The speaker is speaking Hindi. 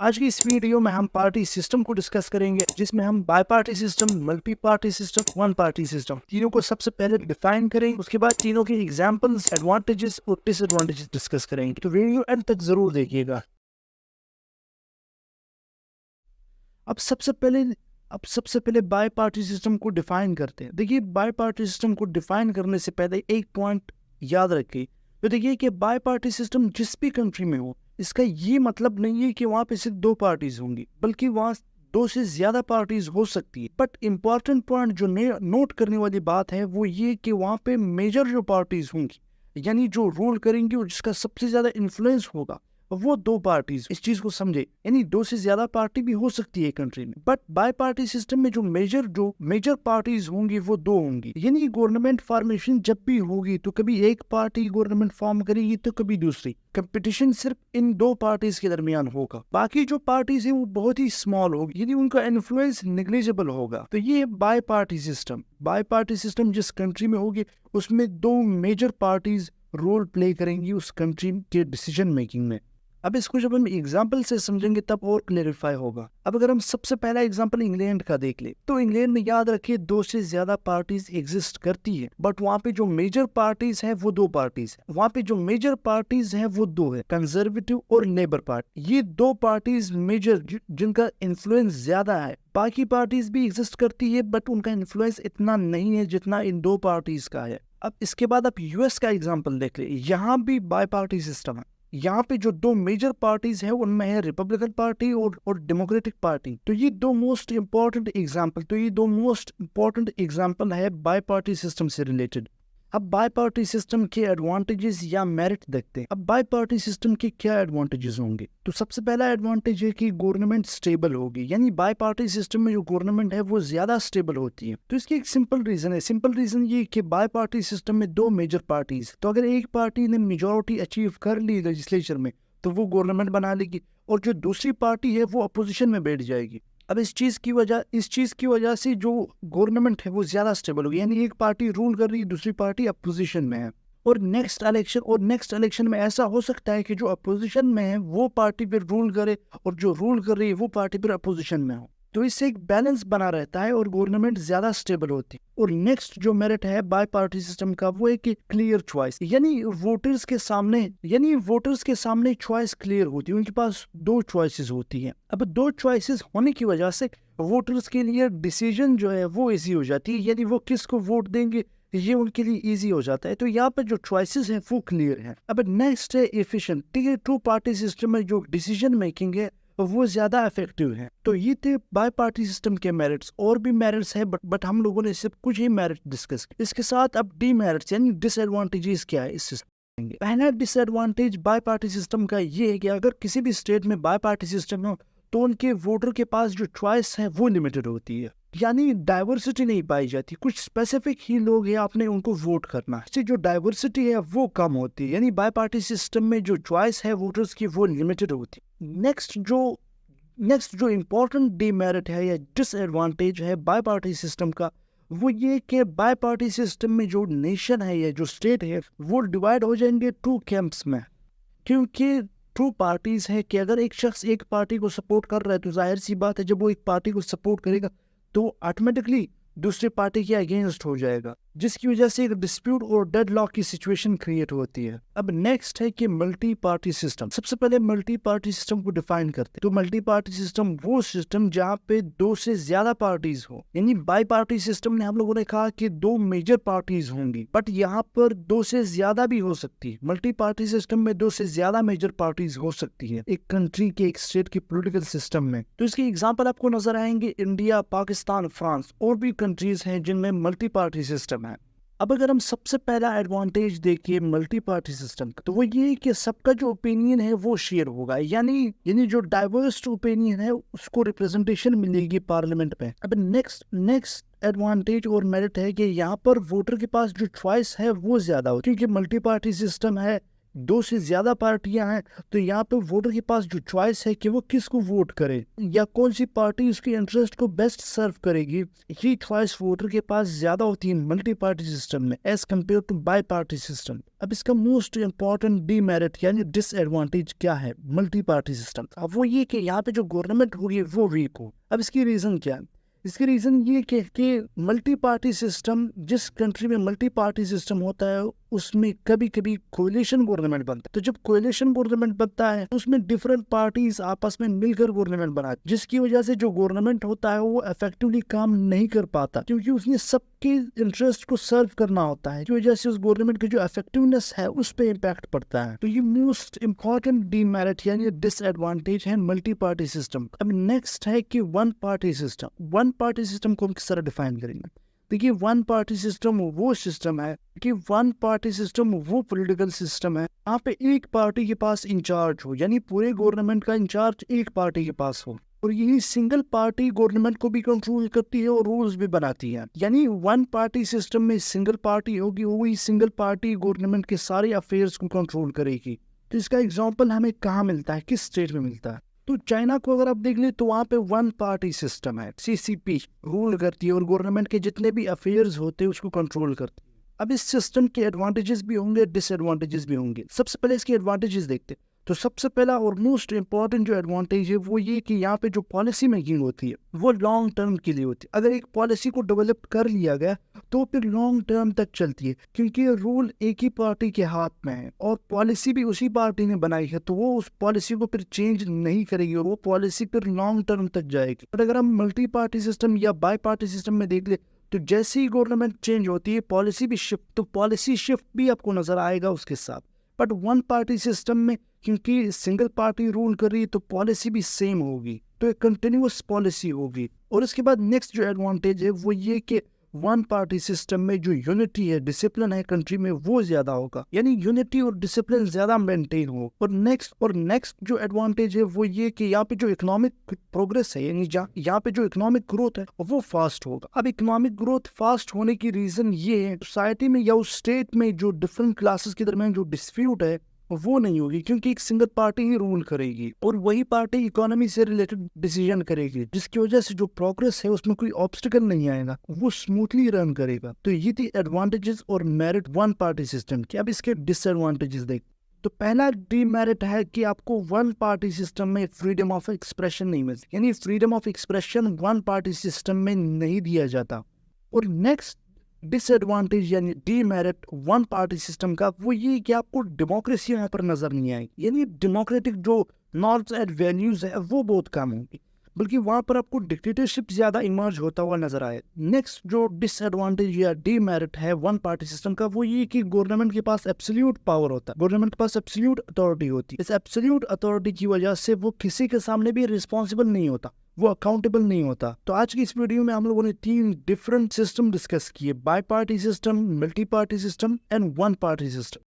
आज की इस वीडियो में हम पार्टी सिस्टम को डिस्कस करेंगे, जिसमें हम by party system, multi party system, one party system तीनों को सबसे पहले डिफाइन करेंगे। उसके बाद तीनों के एग्जांपल्स, एडवांटेजेस और डिसएडवांटेजेस डिस्कस करेंगे। तो वीडियो एंड तक जरूर देखिएगा। अब सबसे पहले बाई पार्टी सिस्टम को डिफाइन करते हैं। देखिए, बाई पार्टी सिस्टम को डिफाइन करने से पहले एक पॉइंट याद रखिए। तो देखिए कि बाई पार्टी सिस्टम जिस भी कंट्री में हो, इसका ये मतलब नहीं है कि वहाँ पे सिर्फ दो पार्टीज होंगी, बल्कि वहाँ दो से ज्यादा पार्टीज हो सकती है। बट इम्पॉर्टेंट पॉइंट जो नोट करने वाली बात है वो ये कि वहाँ पे मेजर जो पार्टीज होंगी, यानी जो रूल करेंगी और जिसका सबसे ज्यादा इन्फ्लुएंस होगा, वो दो पार्टीज। इस चीज को समझे, यानी दो से ज्यादा पार्टी भी हो सकती है कंट्री में, बट बाई पार्टी सिस्टम में जो मेजर पार्टीज होंगी वो दो होंगी। यानी गवर्नमेंट फॉर्मेशन जब भी होगी तो कभी एक पार्टी गवर्नमेंट फॉर्म करेगी तो कभी दूसरी। कंपटीशन सिर्फ इन दो पार्टीज के दरमियान होगा। बाकी जो पार्टीज है वो बहुत ही स्मॉल होगी, यानी उनका इन्फ्लुएंस नेग्लिजिबल होगा। तो ये by party system. By party system जिस कंट्री में होगी उसमें दो मेजर पार्टीज रोल प्ले करेंगी उस कंट्री के डिसीजन मेकिंग में। अब इसको जब हम एग्जाम्पल से समझेंगे तब और क्लेरिफाई होगा। अब अगर हम सबसे पहला एग्जाम्पल इंग्लैंड का देख ले, तो इंग्लैंड में याद रखिए दो से ज्यादा पार्टीज एग्जिस्ट करती है, बट वहाँ पे जो मेजर पार्टीज है वो दो पार्टीज है। वहाँ पे जो मेजर पार्टीज है वो दो है, कंजर्वेटिव और लेबर पार्टी। ये दो पार्टीज मेजर जिनका इन्फ्लुएंस ज्यादा है। बाकी पार्टीज भी एग्जिस्ट करती है बट उनका इन्फ्लुएंस इतना नहीं है जितना इन दो पार्टीज का है। अब इसके बाद आप यूएस का एग्जाम्पल देख ले, यहाँ भी बाई पार्टी सिस्टम है। यहाँ पे जो दो मेजर पार्टीज है उनमें है रिपब्लिकन पार्टी और डेमोक्रेटिक पार्टी। तो ये दो मोस्ट इंपॉर्टेंट एग्जाम्पल है बाई पार्टी सिस्टम से रिलेटेड। अब बाई पार्टी सिस्टम के एडवांटेजेस या मेरिट देखते हैं। अब बाई पार्टी सिस्टम के क्या एडवांटेजेस होंगे? तो सबसे पहला एडवांटेज है कि गवर्नमेंट स्टेबल होगी, यानी बाई पार्टी सिस्टम में जो गवर्नमेंट है वो ज्यादा स्टेबल होती है। तो इसकी एक सिंपल रीजन ये कि बाई पार्टी सिस्टम में दो मेजर पार्टीज, तो अगर एक पार्टी ने मेजोरिटी अचीव कर ली लेजिस्लेचर में तो वो गवर्नमेंट बना लेगी, और जो दूसरी पार्टी है वो अपोजिशन में बैठ जाएगी। अब इस चीज की वजह से जो गवर्नमेंट है वो ज्यादा स्टेबल होगी, यानी एक पार्टी रूल कर रही है, दूसरी पार्टी अपोजिशन में है। और नेक्स्ट इलेक्शन में ऐसा हो सकता है कि जो अपोजिशन में है वो पार्टी फिर रूल करे, और जो रूल कर रही है वो पार्टी फिर अपोजिशन में हो। तो इससे एक बैलेंस बना रहता है और गवर्नमेंट ज्यादा स्टेबल होती है। और नेक्स्ट जो मेरिट है बाई पार्टी सिस्टम का वो है कि क्लियर चॉइस, यानी वोटर्स के सामने चॉइस क्लियर होती है। उनके पास दो चॉइसेस होती है। अब दो चॉइसेस होने की वजह से वोटर्स के लिए डिसीजन जो है वो इजी हो जाती है, यानी वो किसको वोट देंगे ये उनके लिए इजी हो जाता है। तो यहाँ पर जो चॉइसेस हैं वो क्लियर हैं। अब नेक्स्ट है एफिशिएंट। ठीक है, टू पार्टी सिस्टम में जो डिसीजन मेकिंग है वो ज्यादा इफेक्टिव है। तो ये थे बाई पार्टी सिस्टम के मेरिट्स। और भी मेरिट्स है बट हम लोगों ने सिर्फ कुछ ही मेरिट डिस्कस किए। इसके साथ अब डीमेरिट्स यानी डिसएडवांटेजेस क्या है इस सिस्टम के। पहला डिसएडवांटेज बाई पार्टी सिस्टम का ये है कि अगर किसी भी स्टेट में बाई पार्टी सिस्टम हो तो उनके वोटर के पास जो चॉइस है वो लिमिटेड होती है, यानी डाइवर्सिटी नहीं पाई जाती। कुछ स्पेसिफिक ही लोग हैं, आपने उनको वोट करना है। इससे जो डाइवर्सिटी है वो कम होती है, यानी बाई पार्टी सिस्टम में जो चॉइस है वोटर्स की वो लिमिटेड होती है। नेक्स्ट जो इम्पोर्टेंट डीमेरिट है या डिसएडवांटेज है बाई पार्टी सिस्टम का वो ये कि बाई पार्टी सिस्टम में जो नेशन है या जो स्टेट है वो डिवाइड हो जाएंगे टू कैंप्स में। क्योंकि टू पार्टीज है कि अगर एक शख्स एक पार्टी को सपोर्ट कर रहा है तो जाहिर सी बात है जब वो एक पार्टी को सपोर्ट करेगा तो ऑटोमेटिकली दूसरी पार्टी के अगेंस्ट हो जाएगा, जिसकी वजह से एक डिस्प्यूट और डेडलॉक की सिचुएशन क्रिएट होती है। अब नेक्स्ट है कि मल्टी पार्टी सिस्टम। सबसे पहले मल्टी पार्टी सिस्टम को डिफाइन करते हैं। तो मल्टी पार्टी सिस्टम वो सिस्टम जहाँ पे दो से ज्यादा पार्टीज हो, यानी बाई पार्टी सिस्टम ने हम लोगों ने कहा कि दो मेजर पार्टीज होंगी, बट यहाँ पर दो से ज्यादा भी हो सकती है। मल्टी पार्टी सिस्टम में दो से ज्यादा मेजर पार्टीज हो सकती है एक कंट्री के, एक स्टेट के पॉलिटिकल सिस्टम में। तो इसके एग्जाम्पल आपको नजर आएंगे इंडिया, पाकिस्तान, फ्रांस और भी कंट्रीज हैं जिनमें मल्टी पार्टी सिस्टम है। अब अगर हम सबसे पहला एडवांटेज देखिए मल्टी पार्टी सिस्टम का, तो वो ये है कि सबका जो ओपिनियन है वो शेयर होगा, यानी जो डाइवर्स ओपिनियन है उसको रिप्रेजेंटेशन मिलेगी पार्लियामेंट में। अब नेक्स्ट एडवांटेज और मेरिट है कि यहाँ पर वोटर के पास जो चॉइस है वो ज्यादा हो, क्योंकि मल्टी पार्टी सिस्टम है दो से ज्यादा पार्टियां हैं तो यहाँ पे वोटर के पास जो चॉइस है कि वो किसको वोट करे या कौन सी पार्टी उसके इंटरेस्ट को बेस्ट सर्व करेगी, ये चॉइस वोटर के पास ज्यादा होती है मल्टी पार्टी सिस्टम में as compare to bi party system. अब इसका मोस्ट इंपॉर्टेंट डीमेरिट यानी डिसएडवांटेज क्या है मल्टी पार्टी सिस्टम? अब वो ये कि यहाँ पे जो गवर्नमेंट होगी वो वीक हो। अब इसकी रीजन क्या है? इसकी रीजन ये कि मल्टी पार्टी सिस्टम, जिस कंट्री में मल्टी पार्टी सिस्टम होता है उसमें कभी कभी कोएलिशन गवर्नमेंट बनता है। तो जब कोएलिशन गवर्नमेंट बनता है उसमें डिफरेंट पार्टीज आपस में मिलकर गवर्नमेंट बनाती है, जिसकी वजह से जो गवर्नमेंट होता है वो इफेक्टिवली काम नहीं कर पाता क्योंकि उसने सबके इंटरेस्ट को सर्व करना होता है, की वजह से उस गवर्नमेंट की जो इफेक्टिवनेस है उस पर इम्पैक्ट पड़ता है। तो ये मोस्ट इंपॉर्टेंट डीमेरिट यानी डिसएडवांटेज है मल्टी पार्टी सिस्टम। अब नेक्स्ट है कि one party system. One party system को हम किस तरह डिफाइन करेंगे? देखिए वन पार्टी सिस्टम वो सिस्टम है कि वन पार्टी सिस्टम वो पॉलिटिकल सिस्टम है यहाँ पे एक पार्टी के पास इंचार्ज हो, यानी पूरे गवर्नमेंट का इंचार्ज एक पार्टी के पास हो और यही सिंगल पार्टी गवर्नमेंट को भी कंट्रोल करती है और रूल्स भी बनाती है। यानी वन पार्टी सिस्टम में सिंगल पार्टी होगी, वही सिंगल पार्टी गवर्नमेंट के सारे अफेयर्स को कंट्रोल करेगी। तो इसका एग्जाम्पल हमें कहाँ मिलता है, किस स्टेट में मिलता है? तो चाइना को अगर आप देख ले तो वहाँ पे वन पार्टी सिस्टम है, सीसीपी रूल करती है और गवर्नमेंट के जितने भी अफेयर्स होते हैं उसको कंट्रोल करती है। अब इस सिस्टम के एडवांटेजेस भी होंगे, डिसएडवांटेजेस भी होंगे। सबसे पहले इसके एडवांटेजेस देखते हैं। तो सबसे पहला और मोस्ट इंपॉर्टेंट जो एडवांटेज है वो ये कि यहाँ पे जो पॉलिसी मेकिंग होती है वो लॉन्ग टर्म के लिए होती है। अगर एक पॉलिसी को डेवलप कर लिया गया तो फिर लॉन्ग टर्म तक चलती है क्योंकि ये रूल एक ही पार्टी के हाथ में है और पॉलिसी भी उसी पार्टी ने बनाई है, तो वो उस पॉलिसी को फिर चेंज नहीं करेगी और वो पॉलिसी फिर लॉन्ग टर्म तक जाएगी। बट अगर हम मल्टी पार्टी सिस्टम या बाई पार्टी सिस्टम में देख ले तो जैसे ही गवर्नमेंट चेंज होती है पॉलिसी भी शिफ्ट, तो पॉलिसी शिफ्ट भी आपको नजर आएगा उसके साथ। बट वन पार्टी सिस्टम में क्योंकि सिंगल पार्टी रूल कर रही है तो पॉलिसी भी सेम होगी, तो एक कंटिन्यूअस पॉलिसी होगी। और इसके बाद नेक्स्ट जो एडवांटेज है वो ये कि वन पार्टी सिस्टम में जो यूनिटी है, डिसिप्लिन है कंट्री में वो ज्यादा होगा, यानी यूनिटी और डिसिप्लिन ज्यादा मेंटेन हो। और नेक्स्ट जो एडवांटेज है वो ये कि यहाँ पे जो इकोनॉमिक प्रोग्रेस है, यानी यहाँ पे जो इकोनॉमिक ग्रोथ है वो फास्ट होगा। अब इकोनॉमिक ग्रोथ फास्ट होने की रीजन ये है सोसाइटी में या उस स्टेट में जो डिफरेंट क्लासेस के दरमियान जो डिस्प्यूट है वो नहीं होगी क्योंकि एक सिंगल पार्टी ही रूल करेगी और वही पार्टी इकोनॉमी से रिलेटेड डिसीजन करेगी, जिसकी वजह से जो प्रोग्रेस है उसमें कोई ऑब्स्टिकल नहीं आएगा, वो स्मूथली रन करेगा। तो ये थी एडवांटेजेस और मेरिट वन पार्टी सिस्टम के। अब इसके डिसएडवांटेजेस देख। तो पहला डीमेरिट है कि आपको वन पार्टी सिस्टम में फ्रीडम ऑफ एक्सप्रेशन नहीं मिलती, यानी freedom of expression one party system में नहीं दिया जाता। और नेक्स्ट डिसएडवांटेज यानी डीमेरिट वन पार्टी सिस्टम का वो ये कि आपको डेमोक्रेसी यहाँ पर नजर नहीं आएगी, यानी डेमोक्रेटिक जो नॉर्म्स एंड वैल्यूज है वो बहुत कम होंगी, बल्कि वहां पर आपको डिक्टेटरशिप ज्यादा इमर्ज होता हुआ नजर आए। नेक्स्ट जो डिसएडवांटेज या डीमेरिट है वन पार्टी सिस्टम का वो ये कि गवर्नमेंट के पास एब्सोल्यूट पावर होता है, गवर्नमेंट के पास एब्सोल्यूट अथॉरिटी होती है। इस एब्सोल्यूट अथॉरिटी की वजह से वो किसी के सामने भी रिस्पॉन्सिबल नहीं होता, वो अकाउंटेबल नहीं होता। तो आज की इस वीडियो में हम लोगों ने 3 डिफरेंट सिस्टम डिस्कस किए, by party system, multi party system and one party system.